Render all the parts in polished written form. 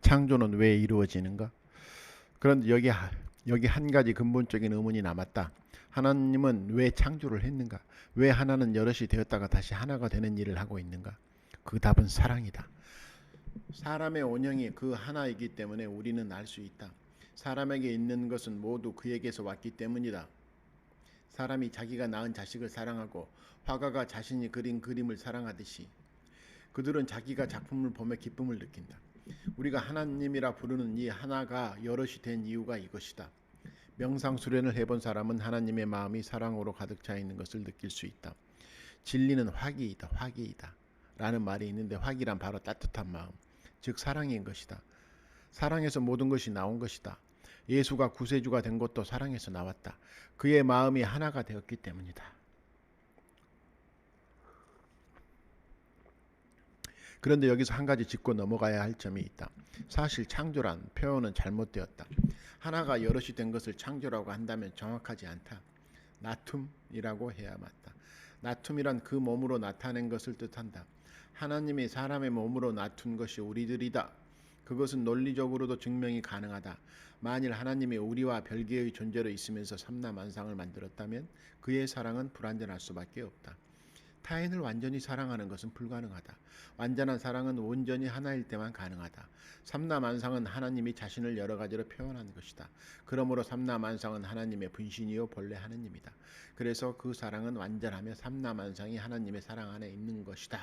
창조는 왜 이루어지는가? 그런데 여기 한 가지 근본적인 의문이 남았다. 하나님은 왜 창조를 했는가? 왜 하나는 여럿이 되었다가 다시 하나가 되는 일을 하고 있는가? 그 답은 사랑이다. 사람의 온영이 그 하나이기 때문에 우리는 알 수 있다. 사람에게 있는 것은 모두 그에게서 왔기 때문이다. 사람이 자기가 낳은 자식을 사랑하고 화가가 자신이 그린 그림을 사랑하듯이 그들은 자기가 작품을 보며 기쁨을 느낀다. 우리가 하나님이라 부르는 이 하나가 여럿이 된 이유가 이것이다. 명상수련을 해본 사람은 하나님의 마음이 사랑으로 가득 차 있는 것을 느낄 수 있다. 진리는 화기이다. 화기이다. 라는 말이 있는데 화기란 바로 따뜻한 마음, 즉 사랑인 것이다. 사랑에서 모든 것이 나온 것이다. 예수가 구세주가 된 것도 사랑에서 나왔다. 그의 마음이 하나가 되었기 때문이다. 그런데 여기서 한 가지 짚고 넘어가야 할 점이 있다. 사실 창조란 표현은 잘못되었다. 하나가 여럿이 된 것을 창조라고 한다면 정확하지 않다. 나툼이라고 해야 맞다. 나툼이란 그 몸으로 나타낸 것을 뜻한다. 하나님이 사람의 몸으로 나툰 것이 우리들이다. 그것은 논리적으로도 증명이 가능하다. 만일 하나님이 우리와 별개의 존재로 있으면서 삼라만상을 만들었다면 그의 사랑은 불완전할 수밖에 없다. 타인을 완전히 사랑하는 것은 불가능하다. 완전한 사랑은 온전히 하나일 때만 가능하다. 삼라만상은 하나님이 자신을 여러 가지로 표현한 것이다. 그러므로 삼라만상은 하나님의 분신이요 본래 하느님이다. 그래서 그 사랑은 완전하며 삼라만상이 하나님의 사랑 안에 있는 것이다.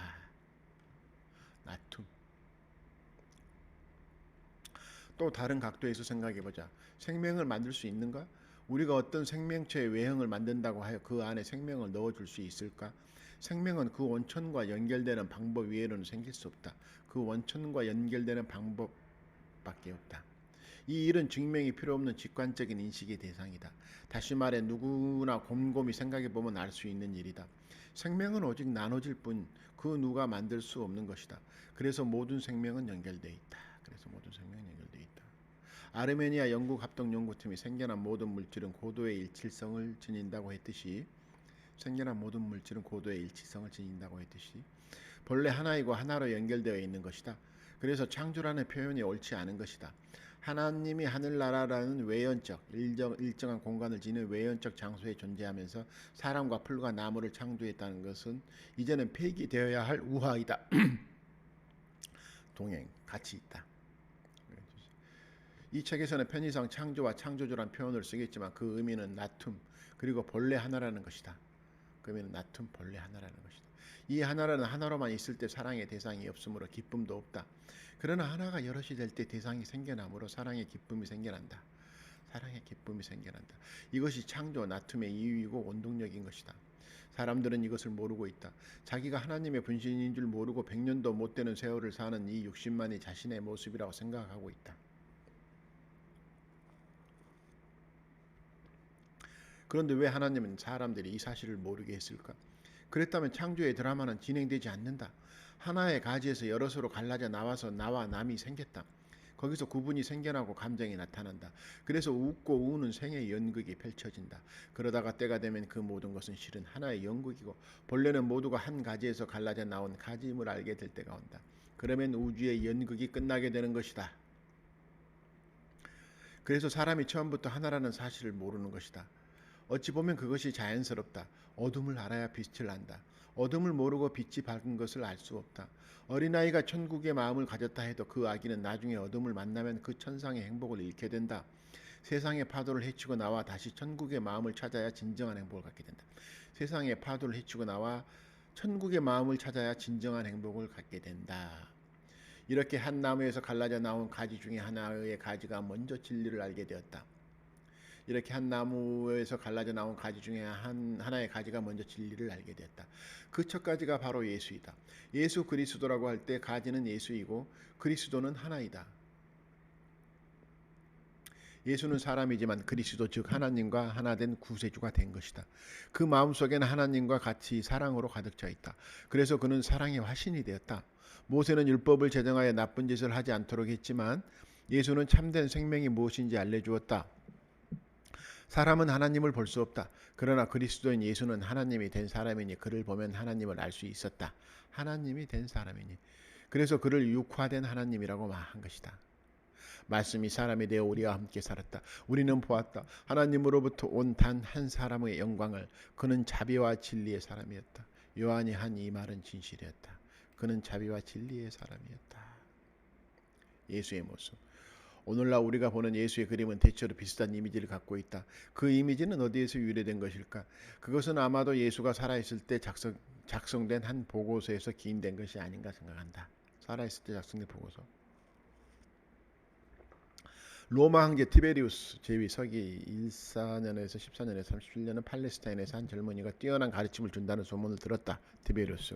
나툼. 또 다른 각도에서 생각해보자. 생명을 만들 수 있는가? 우리가 어떤 생명체의 외형을 만든다고 하여 그 안에 생명을 넣어줄 수 있을까? 생명은 그 원천과 연결되는 방법 외에는 생길 수 없다. 그 원천과 연결되는 방법밖에 없다. 이 일은 증명이 필요 없는 직관적인 인식의 대상이다. 다시 말해 누구나 곰곰이 생각해보면 알 수 있는 일이다. 생명은 오직 나눠질 뿐 그 누가 만들 수 없는 것이다. 그래서 모든 생명은 연결되어 있다. 아르메니아 영국 합동연구팀이 생겨난 모든 물질은 고도의 일치성을 지닌다고 했듯이 본래 하나이고 하나로 연결되어 있는 것이다. 그래서 창조라는 표현이 옳지 않은 것이다. 하나님이 하늘나라라는 외연적 일정한 공간을 지닌 외연적 장소에 존재하면서 사람과 풀과 나무를 창조했다는 것은 이제는 폐기되어야 할 우화이다. 동행, 같이 있다. 이 책에서는 편의상 창조와 창조주란 표현을 쓰겠지만 그 의미는 나툼 그리고 본래 하나라는 것이다. 이 하나라는 하나로만 있을 때 사랑의 대상이 없으므로 기쁨도 없다. 그러나 하나가 여럿이 될 때 대상이 생겨나므로 사랑의 기쁨이 생겨난다. 이것이 창조 나툼의 이유이고 원동력인 것이다. 사람들은 이것을 모르고 있다. 자기가 하나님의 분신인 줄 모르고 100년도 못 되는 세월을 사는 이 육신만이 자신의 모습이라고 생각하고 있다. 그런데 왜 하나님은 사람들이 이 사실을 모르게 했을까? 그랬다면 창조의 드라마는 진행되지 않는다. 하나의 가지에서 여럿으로 갈라져 나와서 나와 남이 생겼다. 거기서 구분이 생겨나고 감정이 나타난다. 그래서 웃고 우는 생의 연극이 펼쳐진다. 그러다가 때가 되면 그 모든 것은 실은 하나의 연극이고 본래는 모두가 한 가지에서 갈라져 나온 가지임을 알게 될 때가 온다. 그러면 우주의 연극이 끝나게 되는 것이다. 그래서 사람이 처음부터 하나라는 사실을 모르는 것이다. 어찌 보면 그것이 자연스럽다. 어둠을 알아야 빛을 안다. 어둠을 모르고 빛이 밝은 것을 알 수 없다. 어린아이가 천국의 마음을 가졌다 해도 그 아기는 나중에 어둠을 만나면 그 천상의 행복을 잃게 된다. 세상의 파도를 헤치고 나와 다시 천국의 마음을 찾아야 진정한 행복을 갖게 된다. 세상의 파도를 헤치고 나와 천국의 마음을 찾아야 진정한 행복을 갖게 된다. 이렇게 한 나무에서 갈라져 나온 가지 중에 하나의 가지가 먼저 진리를 알게 되었다. 이렇게 한 나무에서 갈라져 나온 가지 중에 하나의 가지가 먼저 진리를 알게 됐다. 그 첫 가지가 바로 예수이다. 예수 그리스도라고 할 때 가지는 예수이고 그리스도는 하나이다. 예수는 사람이지만 그리스도 즉 하나님과 하나 된 구세주가 된 것이다. 그 마음속에는 하나님과 같이 사랑으로 가득 차 있다. 그래서 그는 사랑의 화신이 되었다. 모세는 율법을 제정하여 나쁜 짓을 하지 않도록 했지만 예수는 참된 생명이 무엇인지 알려주었다. 사람은 하나님을 볼 수 없다. 그러나 그리스도인 예수는 하나님이 된 사람이니 그를 보면 하나님을 알 수 있었다. 하나님이 된 사람이니 그래서 그를 육화된 하나님이라고 한 것이다. 말씀이 사람이 되어 우리와 함께 살았다. 우리는 보았다. 하나님으로부터 온 단 한 사람의 영광을. 그는 자비와 진리의 사람이었다. 요한이 한 이 말은 진실이었다. 그는 자비와 진리의 사람이었다. 예수의 모습. 오늘날 우리가 보는 예수의 그림은 대체로 비슷한 이미지를 갖고 있다. 그 이미지는 어디에서 유래된 것일까? 그것은 아마도 예수가 살아있을 때 작성된 한 보고서에서 기인된 것이 아닌가 생각한다. 살아있을 때 작성된 보고서. 로마 황제 티베리우스 제위 서기 14년에서 14년에서 37년은 팔레스타인에서 한 젊은이가 뛰어난 가르침을 준다는 소문을 들었다. 티베리우스.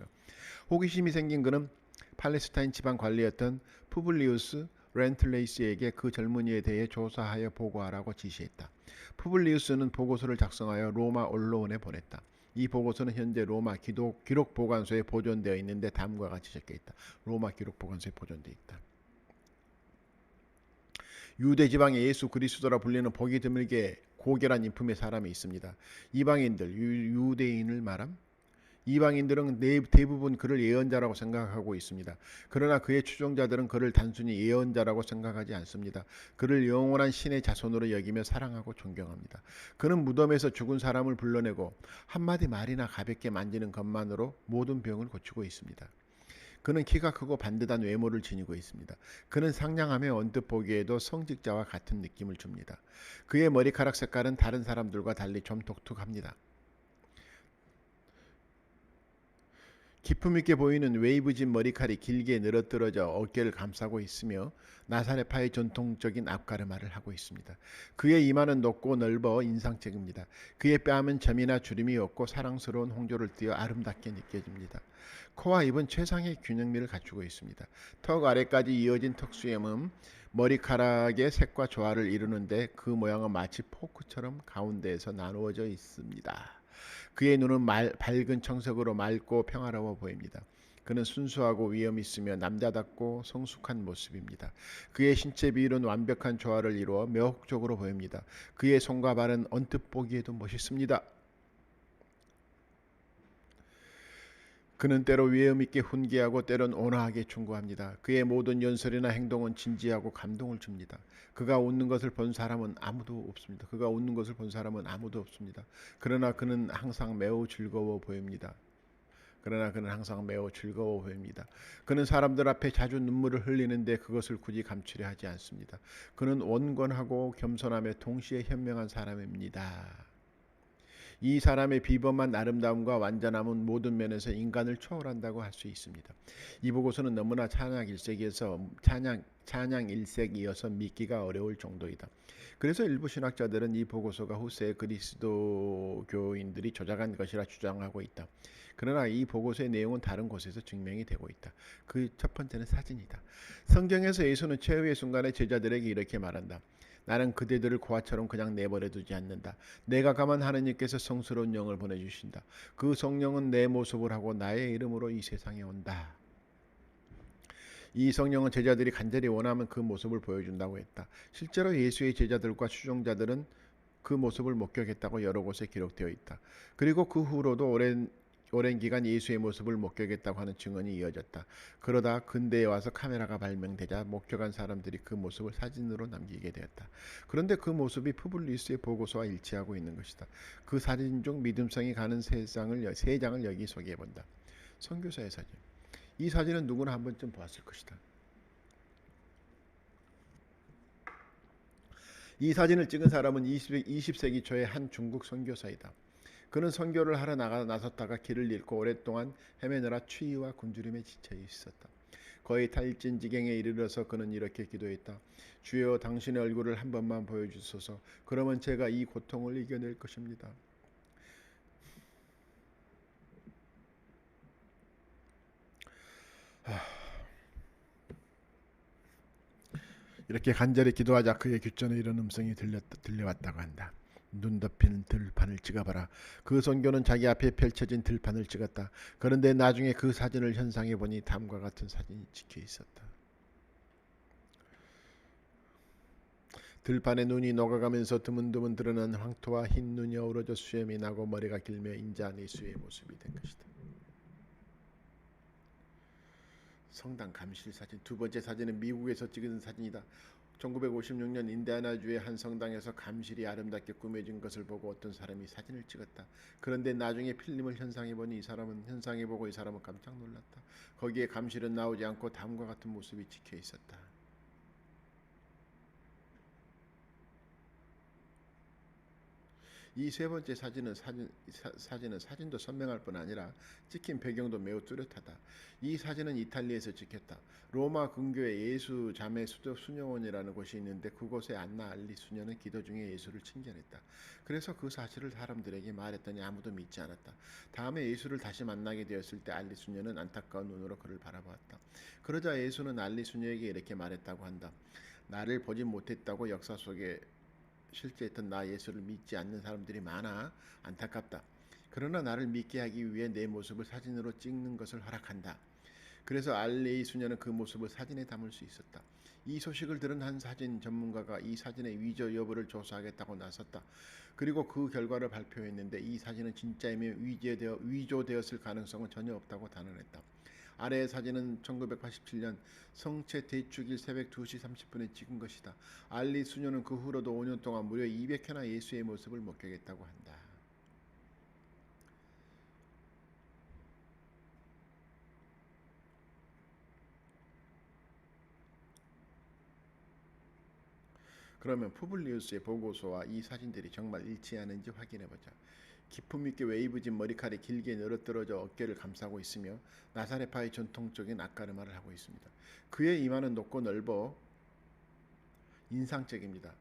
호기심이 생긴 그는 팔레스타인 지방 관리였던 푸블리우스 렌틀레이스에게 그 젊은이에 대해 조사하여 보고하라고 지시했다. 푸블리우스는 보고서를 작성하여 로마 언론에 보냈다. 이 보고서는 현재 로마 기록 보관소에 보존되어 있는데 다음과 같이 적혀 있다. 로마 기록 보관소에 보존되어 있다. 유대 지방에 예수 그리스도라 불리는 보기 드물게 고결한 인품의 사람이 있습니다. 이방인들, 유대인을 말함? 이방인들은 대부분 그를 예언자라고 생각하고 있습니다. 그러나 그의 추종자들은 그를 단순히 예언자라고 생각하지 않습니다. 그를 영원한 신의 자손으로 여기며 사랑하고 존경합니다. 그는 무덤에서 죽은 사람을 불러내고 한마디 말이나 가볍게 만지는 것만으로 모든 병을 고치고 있습니다. 그는 키가 크고 반듯한 외모를 지니고 있습니다. 그는 상냥하며 언뜻 보기에도 성직자와 같은 느낌을 줍니다. 그의 머리카락 색깔은 다른 사람들과 달리 좀 독특합니다. 기품 있게 보이는 웨이브진 머리칼이 길게 늘어뜨려져 어깨를 감싸고 있으며 나사렛파의 전통적인 앞가르마를 하고 있습니다. 그의 이마는 높고 넓어 인상적입니다. 그의 뺨은 점이나 주름이 없고 사랑스러운 홍조를 띄어 아름답게 느껴집니다. 코와 입은 최상의 균형미를 갖추고 있습니다. 턱 아래까지 이어진 턱수염은 머리카락의 색과 조화를 이루는데 그 모양은 마치 포크처럼 가운데에서 나누어져 있습니다. 그의 눈은 밝은 청색으로 맑고 평화로워 보입니다. 그는 순수하고 위엄 있으며 남자답고 성숙한 모습입니다. 그의 신체 비율은 완벽한 조화를 이루어 매혹적으로 보입니다. 그의 손과 발은 언뜻 보기에도 멋있습니다. 그는 때로 위엄 있게 훈계하고 때론 온화하게 충고합니다. 그의 모든 연설이나 행동은 진지하고 감동을 줍니다. 그가 웃는 것을 본 사람은 아무도 없습니다. 그러나 그는 항상 매우 즐거워 보입니다. 그는 사람들 앞에 자주 눈물을 흘리는데 그것을 굳이 감추려 하지 않습니다. 그는 온건하고 겸손하며 동시에 현명한 사람입니다. 이 사람의 비범한 아름다움과 완전함은 모든 면에서 인간을 초월한다고 할 수 있습니다. 이 보고서는 너무나 찬양 일색이어서 믿기가 어려울 정도이다. 그래서 일부 신학자들은 이 보고서가 후세 그리스도교인들이 조작한 것이라 주장하고 있다. 그러나 이 보고서의 내용은 다른 곳에서 증명이 되고 있다. 그 첫 번째는 사진이다. 성경에서 예수는 최후의 순간에 제자들에게 이렇게 말한다. 나는 그대들을 고아처럼 그냥 내버려 두지 않는다. 내가 가면 하느님께서 성스러운 영을 보내주신다. 그 성령은 내 모습을 하고 나의 이름으로 이 세상에 온다. 이 성령은 제자들이 간절히 원하면 그 모습을 보여준다고 했다. 실제로 예수의 제자들과 추종자들은 그 모습을 목격했다고 여러 곳에 기록되어 있다. 그리고 그 후로도 오랜 기간 예수의 모습을 목격했다고 하는 증언이 이어졌다. 그러다 근대에 와서 카메라가 발명되자 목격한 사람들이 그 모습을 사진으로 남기게 되었다. 그런데 그 모습이 푸블리우스의 보고서와 일치하고 있는 것이다. 그 사진 중 믿음성이 가는 세 장을 여기 소개해본다. 선교사의 사진. 이 사진은 누구나 한 번쯤 보았을 것이다. 이 사진을 찍은 사람은 20세기 초의 한 중국 선교사이다. 그는 선교를 하러 나섰다가 길을 잃고 오랫동안 헤매느라 추위와 굶주림에 지쳐 있었다. 거의 탈진 지경에 이르러서 그는 이렇게 기도했다. 주여, 당신의 얼굴을 한 번만 보여주소서. 그러면 제가 이 고통을 이겨낼 것입니다. 이렇게 간절히 기도하자 그의 귓전에 이런 음성이 들려왔다고 한다. 눈 덮인 들판을 찍어봐라. 그 선교는 자기 앞에 펼쳐진 들판을 찍었다. 그런데 나중에 그 사진을 현상해 보니 다음과 같은 사진이 찍혀 있었다. 들판에 눈이 녹아가면서 드문드문 드러난 황토와 흰 눈이 어우러져 수염이 나고 머리가 길며 인자한 예수의 모습이 된 것이다. 성당 감실 사진. 두 번째 사진은 미국에서 찍은 사진이다. 1956년 인디아나주의 한 성당에서 감실이 아름답게 꾸며진 것을 보고 어떤 사람이 사진을 찍었다. 그런데 나중에 필름을 현상해보니 이 사람은 깜짝 놀랐다. 거기에 감실은 나오지 않고 다음과 같은 모습이 찍혀 있었다. 이 세 번째 사진은 사진도 선명할 뿐 아니라 찍힌 배경도 매우 뚜렷하다. 이 사진은 이탈리아에서 찍혔다. 로마 근교에 예수 자매 수녀원이라는 곳이 있는데 그곳에 안나 알리 수녀는 기도 중에 예수를 친견했다. 그래서 그 사실을 사람들에게 말했더니 아무도 믿지 않았다. 다음에 예수를 다시 만나게 되었을 때 알리 수녀는 안타까운 눈으로 그를 바라보았다. 그러자 예수는 알리 수녀에게 이렇게 말했다고 한다. 나를 보지 못했다고 역사 속에 실제했던 나 예수를 믿지 않는 사람들이 많아. 안타깝다. 그러나 나를 믿게 하기 위해 내 모습을 사진으로 찍는 것을 허락한다. 그래서 알레이 수녀는 그 모습을 사진에 담을 수 있었다. 이 소식을 들은 한 사진 전문가가 이 사진의 위조 여부를 조사하겠다고 나섰다. 그리고 그 결과를 발표했는데 이 사진은 진짜이며 위조되었을 가능성은 전혀 없다고 단언했다. 아래의 사진은 1987년 성체 대축일 새벽 2시 30분에 찍은 것이다. 알리 수녀는 그 후로도 5년 동안 무려 200회나 예수의 모습을 목격했다고 한다. 그러면 푸블리우스의 보고서와 이 사진들이 정말 일치하는지 확인해보자. 기품 있게 웨이브진 머리칼이 길게 늘어뜨러져 어깨를 감싸고 있으며 나사렛파의 전통적인 앞가르마를 하고 있습니다. 그의 이마는 높고 넓어 인상적입니다.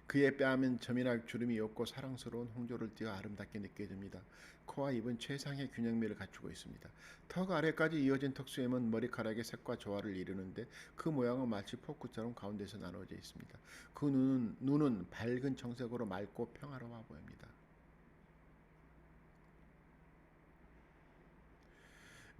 그의 뺨은 점이나 주름이 없고 사랑스러운 홍조를 띄어 아름답게 느껴집니다. 코와 입은 최상의 균형미를 갖추고 있습니다. 턱 아래까지 이어진 턱수염은 머리카락의 색과 조화를 이루는데 그 모양은 마치 포크처럼 가운데서 나눠져 있습니다. 그 눈은 밝은 청색으로 맑고 평화로워 보입니다.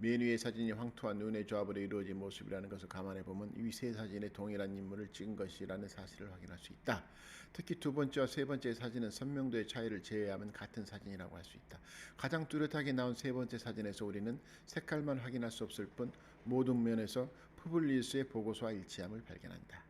맨 위의 사진이 황토와 눈의 조합으로 이루어진 모습이라는 것을 감안해 보면 이 세 사진의 동일한 인물을 찍은 것이라는 사실을 확인할 수 있다. 특히 두 번째와 세 번째 사진은 선명도의 차이를 제외하면 같은 사진이라고 할 수 있다. 가장 뚜렷하게 나온 세 번째 사진에서 우리는 색깔만 확인할 수 없을 뿐 모든 면에서 푸블리우스의 보고서와 일치함을 발견한다.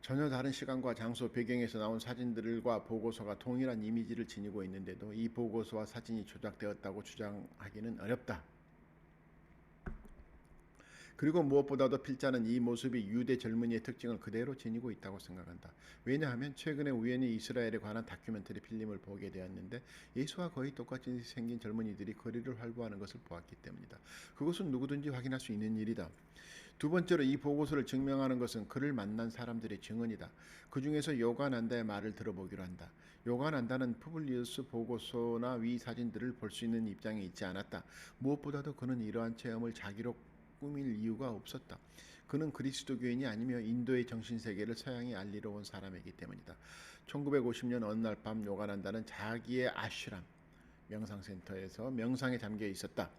전혀 다른 시간과 장소 배경에서 나온 사진들과 보고서가 동일한 이미지를 지니고 있는데도 이 보고서와 사진이 조작되었다고 주장하기는 어렵다. 그리고 무엇보다도 필자는 이 모습이 유대 젊은이의 특징을 그대로 지니고 있다고 생각한다. 왜냐하면 최근에 우연히 이스라엘에 관한 다큐멘터리 필름을 보게 되었는데 예수와 거의 똑같이 생긴 젊은이들이 거리를 활보하는 것을 보았기 때문이다. 그것은 누구든지 확인할 수 있는 일이다. 두 번째로 이 보고서를 증명하는 것은 그를 만난 사람들의 증언이다. 그 중에서 요간한다의 말을 들어보기로 한다. 요간한다는 푸블리우스 보고서나 위 사진들을 볼 수 있는 입장에 있지 않았다. 무엇보다도 그는 이러한 체험을 자기로 꾸밀 이유가 없었다. 그는 그리스도교인이 아니며 인도의 정신세계를 서양에 알리러 온 사람이기 때문이다. 1950년 어느 날 밤 요간한다는 자기의 아슈람 명상센터에서 명상에 잠겨 있었다.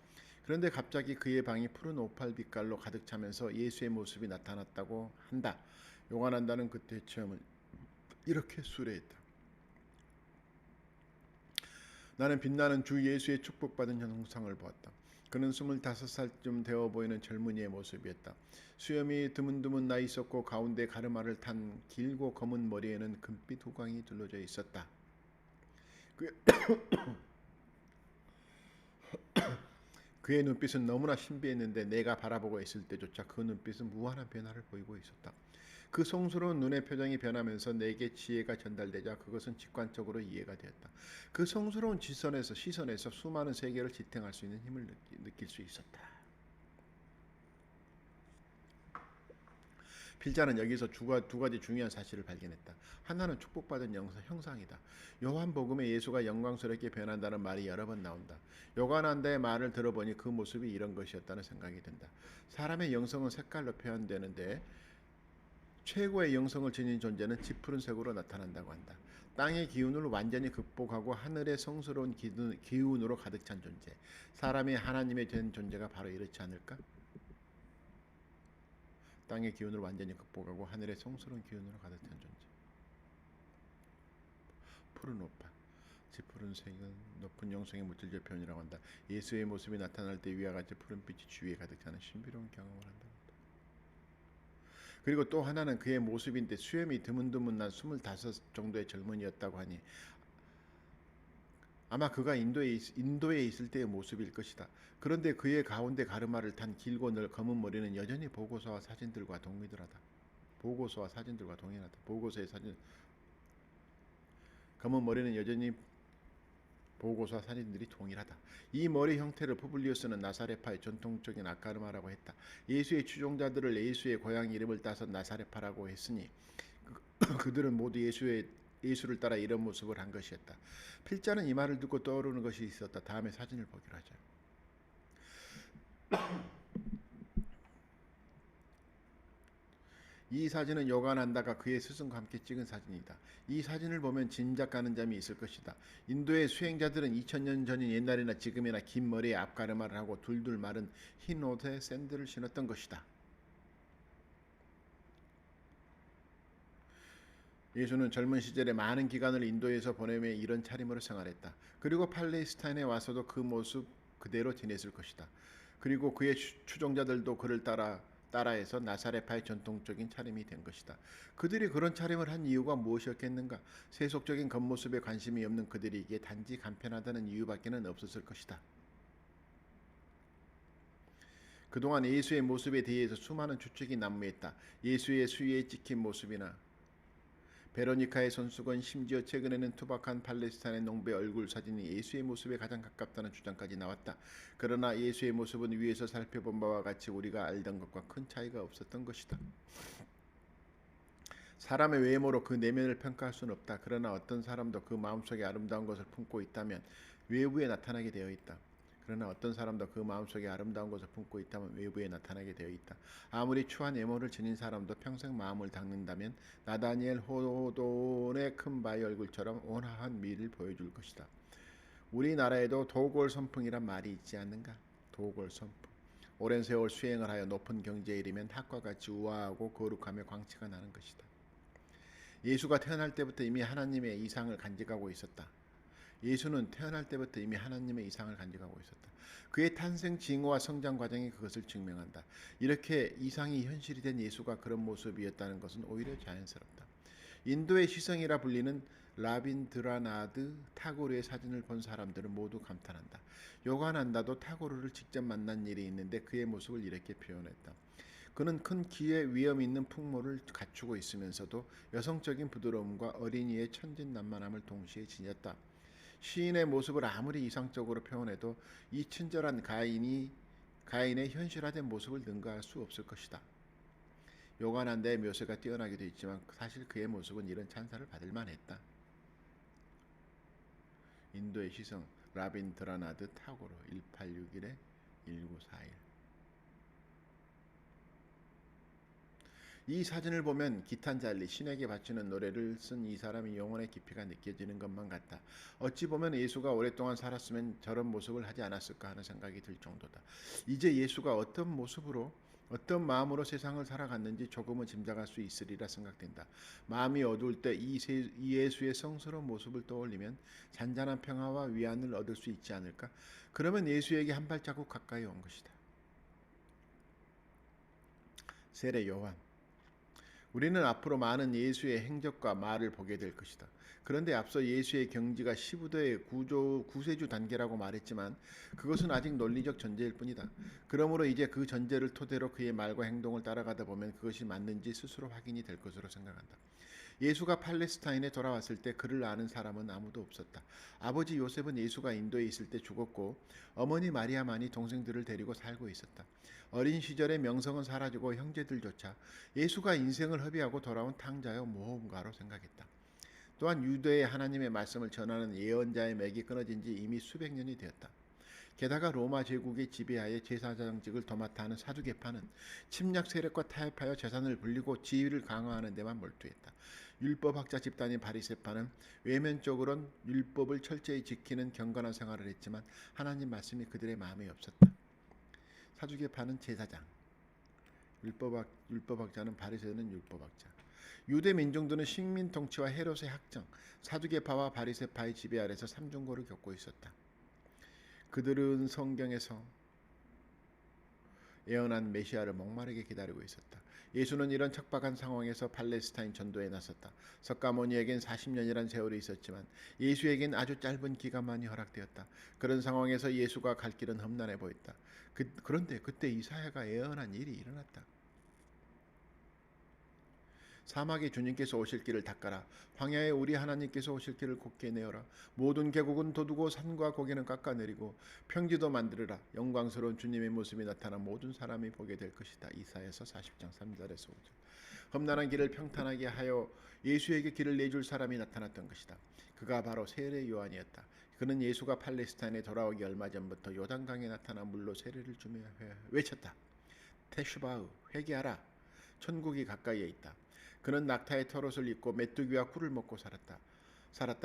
그런데 갑자기 그의 방이 푸른 오팔 빛깔로 가득 차면서 예수의 모습이 나타났다고 한다. 요간한다는 그때 체험을 이렇게 수레했다. 나는 빛나는 주 예수의 축복받은 형상을 보았다. 그는 25살쯤 되어 보이는 젊은이의 모습이었다. 수염이 드문드문 나 있었고 가운데 가르마를 탄 길고 검은 머리에는 금빛 후광이 둘러져 있었다. 그의 눈빛은 너무나 신비했는데 내가 바라보고 있을 때조차 그 눈빛은 무한한 변화를 보이고 있었다. 그 성스러운 눈의 표정이 변하면서 내게 지혜가 전달되자 그것은 직관적으로 이해가 되었다. 그 성스러운 시선에서 수많은 세계를 지탱할 수 있는 힘을 느낄 수 있었다. 필자는 여기서 두 가지 중요한 사실을 발견했다. 하나는 축복받은 형상이다. 요한복음에 예수가 영광스럽게 변한다는 말이 여러 번 나온다. 요한한다의 말을 들어보니 그 모습이 이런 것이었다는 생각이 든다. 사람의 영성은 색깔로 표현되는데 최고의 영성을 지닌 존재는 짙푸른색으로 나타난다고 한다. 땅의 기운을 완전히 극복하고 하늘의 성스러운 기운으로 가득 찬 존재. 사람이 하나님의 된 존재가 바로 이렇지 않을까? 땅의 기운을 완전히 극복하고 하늘의 성스러운 기운으로 가득 찬 존재. 푸른 옷밭, 짙푸른 색은 높은 영성의 물질적 표현이라고 한다. 예수의 모습이 나타날 때 위와 같이 푸른빛이 주위에 가득 차는 신비로운 경험을 한다. 그리고 또 하나는 그의 모습인데 수염이 드문드문 난 25 정도의 젊은이였다고 하니 아마 그가 인도에 있을 때의 모습일 것이다. 그런데 그의 가운데 가르마를 탄 길고 검은 머리는 여전히 보고서와 사진들과 동일하다. 보고서와 사진들과 동일하다. 보고서의 사진, 검은 머리는 여전히 보고서와 사진들이 동일하다. 이 머리 형태를 푸블리우스는 나사렛파의 전통적인 아카르마라고 했다. 예수의 추종자들을 예수의 고향 이름을 따서 나사렛파라고 했으니 그들은 모두 예수를 따라 이런 모습을 한 것이었다. 필자는 이 말을 듣고 떠오르는 것이 있었다. 다음에 사진을 보기로 하자. 이 사진은 요가난다가 그의 스승과 함께 찍은 사진이다. 이 사진을 보면 짐작 가는 점이 있을 것이다. 인도의 수행자들은 2000년 전인 옛날이나 지금이나 긴 머리에 앞가르마를 하고 둘둘 마른 흰 옷에 샌들을 신었던 것이다. 예수는 젊은 시절에 많은 기간을 인도에서 보내며 이런 차림으로 생활했다. 그리고 팔레스타인에 와서도 그 모습 그대로 지냈을 것이다. 그리고 그의 추종자들도 그를 따라해서 나사렛파의 전통적인 차림이 된 것이다. 그들이 그런 차림을 한 이유가 무엇이었겠는가? 세속적인 겉모습에 관심이 없는 그들에게 단지 간편하다는 이유밖에는 없었을 것이다. 그동안 예수의 모습에 대해서 수많은 추측이 난무했다. 예수의 수위에 찍힌 모습이나 베로니카의 손수건, 심지어 최근에는 투박한 팔레스타인의 농부의 얼굴 사진이 예수의 모습에 가장 가깝다는 주장까지 나왔다. 그러나 예수의 모습은 위에서 살펴본 바와 같이 우리가 알던 것과 큰 차이가 없었던 것이다. 사람의 외모로 그 내면을 평가할 수는 없다. 그러나 어떤 사람도 그 마음속에 아름다운 것을 품고 있다면 외부에 나타나게 되어 있다. 그러나 어떤 사람도 그 마음속에 아름다운 것을 품고 있다면 외부에 나타나게 되어 있다. 아무리 추한 외모를 지닌 사람도 평생 마음을 닦는다면 나다니엘 호돈의 큰 바위 얼굴처럼 온화한 미를 보여줄 것이다. 우리나라에도 도골 선풍이란 말이 있지 않는가? 도골 선풍. 오랜 세월 수행을 하여 높은 경지에 이르면 학과 같이 우아하고 거룩하며 광채가 나는 것이다. 예수가 태어날 때부터 이미 하나님의 이상을 간직하고 있었다. 예수는 태어날 때부터 이미 하나님의 이상을 간직하고 있었다. 그의 탄생, 징후와 성장 과정이 그것을 증명한다. 이렇게 이상이 현실이 된 예수가 그런 모습이었다는 것은 오히려 자연스럽다. 인도의 시성이라 불리는 라빈드라나드 타고르의 사진을 본 사람들은 모두 감탄한다. 요가난다도 타고르를 직접 만난 일이 있는데 그의 모습을 이렇게 표현했다. 그는 큰 키에 위험 있는 풍모를 갖추고 있으면서도 여성적인 부드러움과 어린이의 천진난만함을 동시에 지녔다. 시인의 모습을 아무리 이상적으로 표현해도 이 친절한 가인의 현실화된 모습을 능가할 수 없을 것이다. 요가난다의 묘사가 뛰어나기도 있지만 사실 그의 모습은 이런 찬사를 받을 만했다. 인도의 시성 라빈드라나드 타고르 1861-1941. 이 사진을 보면 기탄잘리 신에게 바치는 노래를 쓴 이 사람의 영혼의 깊이가 느껴지는 것만 같다. 어찌 보면 예수가 오랫동안 살았으면 저런 모습을 하지 않았을까 하는 생각이 들 정도다. 이제 예수가 어떤 모습으로 어떤 마음으로 세상을 살아갔는지 조금은 짐작할 수 있으리라 생각된다. 마음이 어두울 때 이 예수의 성스러운 모습을 떠올리면 잔잔한 평화와 위안을 얻을 수 있지 않을까? 그러면 예수에게 한 발자국 가까이 온 것이다. 세례 요한. 우리는 앞으로 많은 예수의 행적과 말을 보게 될 것이다. 그런데 앞서 예수의 경지가 시부도의 구세주 단계라고 말했지만 그것은 아직 논리적 전제일 뿐이다. 그러므로 이제 그 전제를 토대로 그의 말과 행동을 따라가다 보면 그것이 맞는지 스스로 확인이 될 것으로 생각한다. 예수가 팔레스타인에 돌아왔을 때 그를 아는 사람은 아무도 없었다. 아버지 요셉은 예수가 인도에 있을 때 죽었고 어머니 마리아만이 동생들을 데리고 살고 있었다. 어린 시절의 명성은 사라지고 형제들조차 예수가 인생을 허비하고 돌아온 탕자여 모험가로 생각했다. 또한 유대의 하나님의 말씀을 전하는 예언자의 맥이 끊어진 지 이미 수백 년이 되었다. 게다가 로마 제국의 지배하에 제사장직을 도맡아 하는 사두개파는 침략 세력과 타협하여 재산을 불리고 지위를 강화하는 데만 몰두했다. 율법학자 집단인 바리새파는 외면적으로는 율법을 철저히 지키는 경건한 생활을 했지만 하나님 말씀이 그들의 마음에 없었다. 사두개파는 제사장, 율법학자는 바리새는 율법학자. 유대 민중들은 식민 통치와 헤롯의 학정, 사두개파와 바리새파의 지배 아래서 삼중고를 겪고 있었다. 그들은 성경에서 예언한 메시아를 목마르게 기다리고 있었다. 예수는 이런 척박한 상황에서 팔레스타인 전도에 나섰다. 석가모니에겐 40년이란 세월이 있었지만 예수에겐 아주 짧은 기간만이 허락되었다. 그런 상황에서 예수가 갈 길은 험난해 보였다. 그런데 그때 이사야가 예언한 일이 일어났다. 사막에 주님께서 오실 길을 닦아라. 황야에 우리 하나님께서 오실 길을 곧게 내어라. 모든 계곡은 돋우고 산과 고개는 깎아내리고 평지도 만들어라. 영광스러운 주님의 모습이 나타나 모든 사람이 보게 될 것이다. 이사야서 40장 3절에서 5절. 험난한 길을 평탄하게 하여 예수에게 길을 내줄 사람이 나타났던 것이다. 그가 바로 세례 요한이었다. 그는 예수가 팔레스타인에 돌아오기 얼마 전부터 요단강에 나타나 물로 세례를 주며 외쳤다. 테슈바흐, 회개하라. 천국이 가까이에 있다. 그는 낙타의 털옷을 입고 메뚜기와 꿀을 먹고 살았다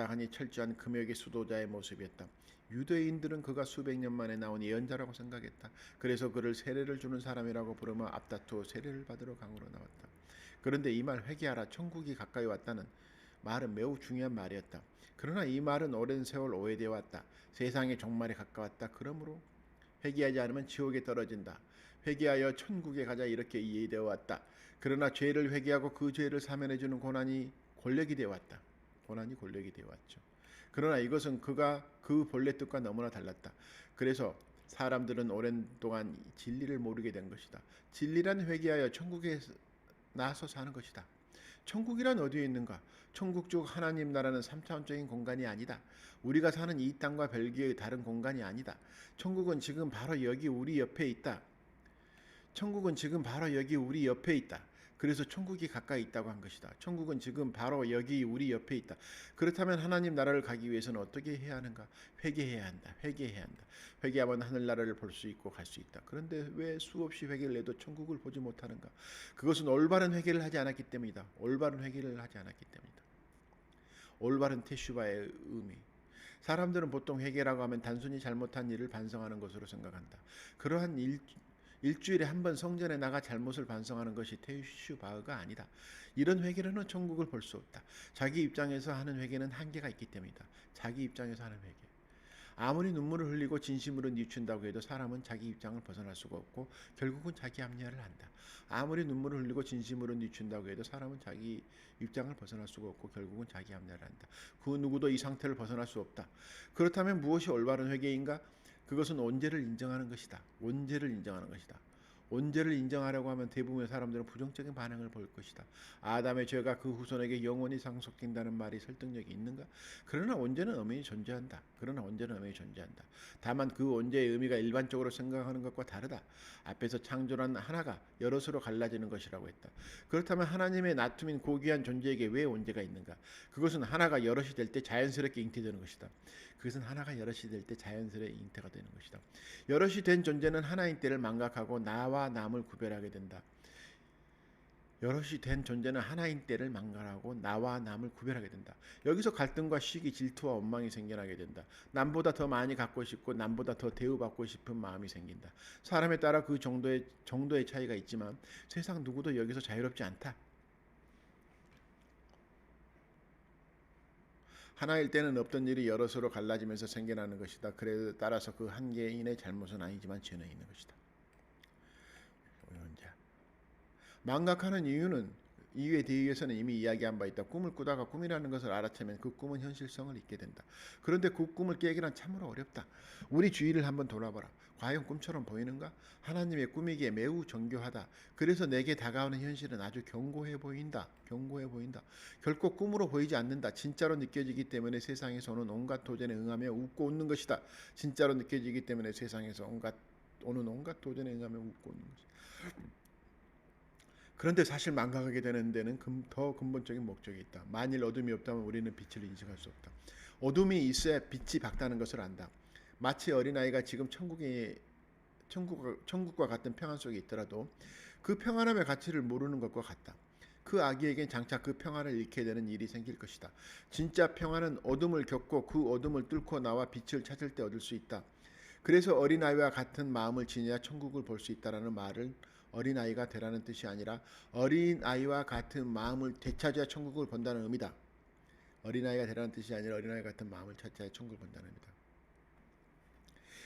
하니 철저한 금욕의 수도자의 모습이었다. 유대인들은 그가 수백 년 만에 나온 예언자라고 생각했다. 그래서 그를 세례를 주는 사람이라고 부르며 앞다투어 세례를 받으러 강으로 나왔다. 그런데 이 말 회개하라 천국이 가까이 왔다는 말은 매우 중요한 말이었다. 그러나 이 말은 오랜 세월 오해되어 왔다. 세상의 종말에 가까웠다. 그러므로 회개하지 않으면 지옥에 떨어진다. 회개하여 천국에 가자 이렇게 이해되어 왔다. 그러나 죄를 회개하고 그 죄를 사면해주는 권력이 되어 왔다. 권력이 되어 왔죠. 그러나 이것은 그가 그 본래 뜻과 너무나 달랐다. 그래서 사람들은 오랜 동안 진리를 모르게 된 것이다. 진리란 회개하여 천국에 나서 사는 것이다. 천국이란 어디에 있는가? 천국 중 하나님 나라는 3차원적인 공간이 아니다. 우리가 사는 이 땅과 별개의 다른 공간이 아니다. 천국은 지금 바로 여기 우리 옆에 있다. 천국은 지금 바로 여기 우리 옆에 있다. 그래서 천국이 가까이 있다고 한 것이다. 천국은 지금 바로 여기 우리 옆에 있다. 그렇다면 하나님 나라를 가기 위해서는 어떻게 해야 하는가? 회개해야 한다. 회개해야 한다. 회개하면 하늘나라를 볼 수 있고 갈 수 있다. 그런데 왜 수없이 회개를 해도 천국을 보지 못하는가? 그것은 올바른 회개를 하지 않았기 때문이다. 올바른 회개를 하지 않았기 때문이다. 올바른 테슈바의 의미. 사람들은 보통 회개라고 하면 단순히 잘못한 일을 반성하는 것으로 생각한다. 그러한 일주일에 한 번 성전에 나가 잘못을 반성하는 것이 테슈바흐가 아니다. 이런 회개로는 천국을 볼 수 없다. 자기 입장에서 하는 회개는 한계가 있기 때문이다. 자기 입장에서 하는 회개. 아무리 눈물을 흘리고 진심으로 뉘춘다고 해도 사람은 자기 입장을 벗어날 수가 없고 결국은 자기 합리화를 한다. 아무리 눈물을 흘리고 진심으로 뉘춘다고 해도 사람은 자기 입장을 벗어날 수가 없고 결국은 자기 합리화를 한다. 그 누구도 이 상태를 벗어날 수 없다. 그렇다면 무엇이 올바른 회개인가? 그것은 온죄를 인정하는 것이다. 온죄를 인정하는 것이다. 온죄를 인정하려고 하면 대부분의 사람들은 부정적인 반응을 보일 것이다. 아담의 죄가 그 후손에게 영원히 상속된다는 말이 설득력이 있는가? 그러나 온죄는 엄연히 존재한다. 다만 그 온죄의 의미가 일반적으로 생각하는 것과 다르다. 앞에서 창조란 하나가 여럿으로 갈라지는 것이라고 했다. 그렇다면 하나님의 나툼인 고귀한 존재에게 왜 온죄가 있는가? 그것은 하나가 여럿이 될 때 자연스럽게 잉태되는 것이다. 여럿이 된 존재는 하나인 때를 망각하고 나와 남을 구별하게 된다. 여기서 갈등과 시기, 질투와 원망이 생겨나게 된다. 남보다 더 많이 갖고 싶고 남보다 더 대우받고 싶은 마음이 생긴다. 사람에 따라 그 정도의 차이가 있지만 세상 누구도 여기서 자유롭지 않다. 하나일 때는 없던 일이 여럿으로 갈라지면서 생겨나는 것이다. 그래 따라서 그 한 개인의 잘못은 아니지만 죄는 있는 것이다. 망각하는 이유에 대해서는 이미 이야기한 바 있다. 꿈을 꾸다가 꿈이라는 것을 알아채면 그 꿈은 현실성을 잊게 된다. 그런데 그 꿈을 깨기란 참으로 어렵다. 우리 주위를 한번 돌아봐라. 과연 꿈처럼 보이는가? 하나님의 꿈이기에 매우 정교하다. 그래서 내게 다가오는 현실은 아주 견고해 보인다. 결코 꿈으로 보이지 않는다. 진짜로 느껴지기 때문에 세상에서 오는 온갖 도전에 응하며 웃고 웃는 것이다. 그런데 사실 망각하게 되는 데는 더 근본적인 목적이 있다. 만일 어둠이 없다면 우리는 빛을 인식할 수 없다. 어둠이 있어야 빛이 밝다는 것을 안다. 마치 어린아이가 지금 천국과 같은 평안 속에 있더라도 그 평안함의 가치를 모르는 것과 같다. 그 아기에겐 장차 그 평안을 잃게 되는 일이 생길 것이다. 진짜 평안은 어둠을 겪고 그 어둠을 뚫고 나와 빛을 찾을 때 얻을 수 있다. 그래서 어린아이와 같은 마음을 지녀야 천국을 볼 수 있다라는 말을 어린아이가 되라는 뜻이 아니라 어린아이와 같은 마음을 되찾아야 천국을 본다는 의미다. 어린아이가 되라는 뜻이 아니라 어린아이 같은 마음을 찾아야 천국을 본다는 의미다.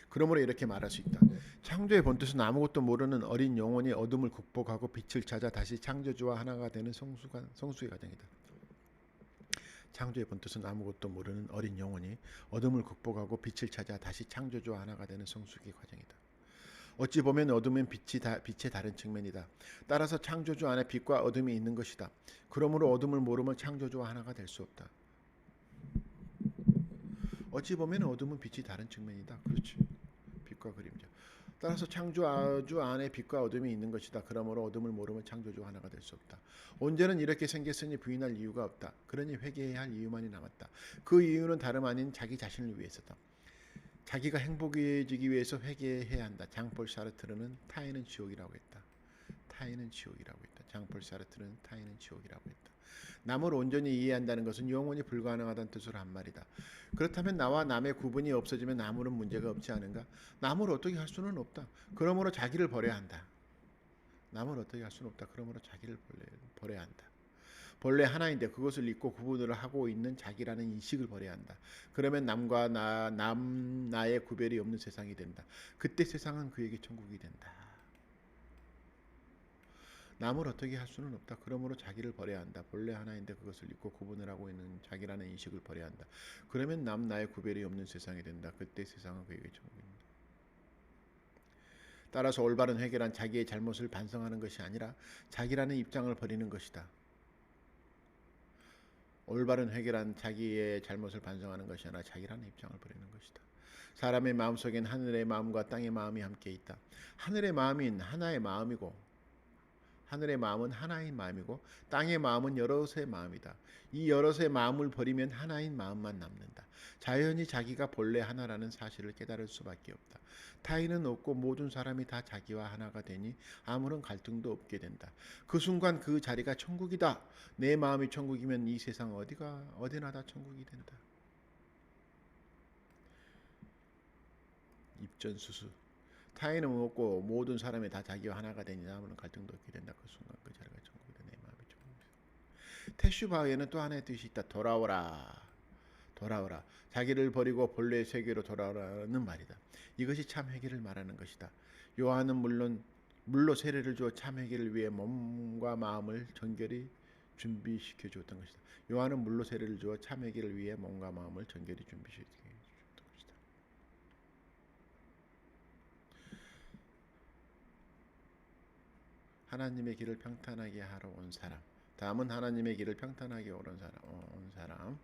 그러므로 이렇게 말할 수 있다. 창조의 본뜻은 아무것도 모르는 어린 영혼이 어둠을 극복하고 빛을 찾아 다시 창조주와 하나가 되는 성수의 과정이다. 창조의 본뜻은 아무것도 모르는 어린 영혼이 어둠을 극복하고 빛을 찾아 다시 창조주와 하나가 되는 성숙의 과정이다. 어찌 보면 어둠은 빛의 다른 측면이다. 따라서 창조주 안에 빛과 어둠이 있는 것이다. 그러므로 어둠을 모르면 창조주와 하나가 될 수 없다. 어찌 보면 어둠은 빛이 다른 측면이다. 그렇지. 빛과 그림자. 따라서 창조주 안에 빛과 어둠이 있는 것이다. 그러므로 어둠을 모르면 창조주와 하나가 될 수 없다. 온전은 이렇게 생겼으니 부인할 이유가 없다. 그러니 회개해야 할 이유만이 남았다. 그 이유는 다름 아닌 자기 자신을 위해서다. 자기가 행복해지기 위해서 회개해야 한다. 장폴 사르트르는 타인은 지옥이라고 했다. 타인은 지옥이라고 했다. 장폴 사르트르는 타인은 지옥이라고 했다. 남을 온전히 이해한다는 것은 영원히 불가능하다는 뜻으로 한 말이다. 그렇다면 나와 남의 구분이 없어지면 아무런 문제가 없지 않은가? 남을 어떻게 할 수는 없다. 그러므로 자기를 버려야 한다. 남을 어떻게 할 수는 없다. 그러므로 자기를 버려야 한다. 본래 하나인데 그것을 잊고 구분을 하고 있는 자기라는 인식을 버려야 한다. 그러면 남과 나의 구별이 없는 세상이 된다. 그때 세상은 그에게 천국이 된다. 남을 어떻게 할 수는 없다. 그러므로 자기를 버려야 한다. 본래 하나인데 그것을 잊고 구분을 하고 있는 자기라는 인식을 버려야 한다. 그러면 나의 구별이 없는 세상이 된다. 그때 세상은 그에게 천국입니다. 따라서 올바른 회개란 자기의 잘못을 반성하는 것이 아니라 자기라는 입장을 버리는 것이다. 올바른 회개란 자기의 잘못을 반성하는 것이 아니라 자기라는 입장을 버리는 것이다. 사람의 마음속엔 하늘의 마음과 땅의 마음이 함께 있다. 하늘의 마음인 하나의 마음이고 하늘의 마음은 하나인 마음이고 땅의 마음은 여럿의 마음이다. 이 여럿의 마음을 버리면 하나인 마음만 남는다. 자연히 자기가 본래 하나라는 사실을 깨달을 수밖에 없다. 타인은 없고 모든 사람이 다 자기와 하나가 되니 아무런 갈등도 없게 된다. 그 순간 그 자리가 천국이다. 내 마음이 천국이면 이 세상 어디나 다 천국이 된다. 입전수수. 타인은 없고 모든 사람이 다 자기와 하나가 되니 아무런 갈등도 없게 된다. 그 순간 그 자리가 천국이다. 내 마음이 천국이다. 테슈바에는 또 하나의 뜻이 있다. 돌아오라. 돌아오라. 자기를 버리고 본래의 세계로 돌아오라는 말이다. 이것이 참 회개를 말하는 것이다. 요한은 물로 세례를 주어 참 회개를 위해 몸과 마음을 정결히 준비시켜 주었던 것이다. 요한은 물로 세례를 주어 참 회개를 위해 몸과 마음을 정결히 준비시켜 주었던 것이다. 하나님의 길을 평탄하게 하러 온 사람. 다음은 하나님의 길을 평탄하게 온 사람.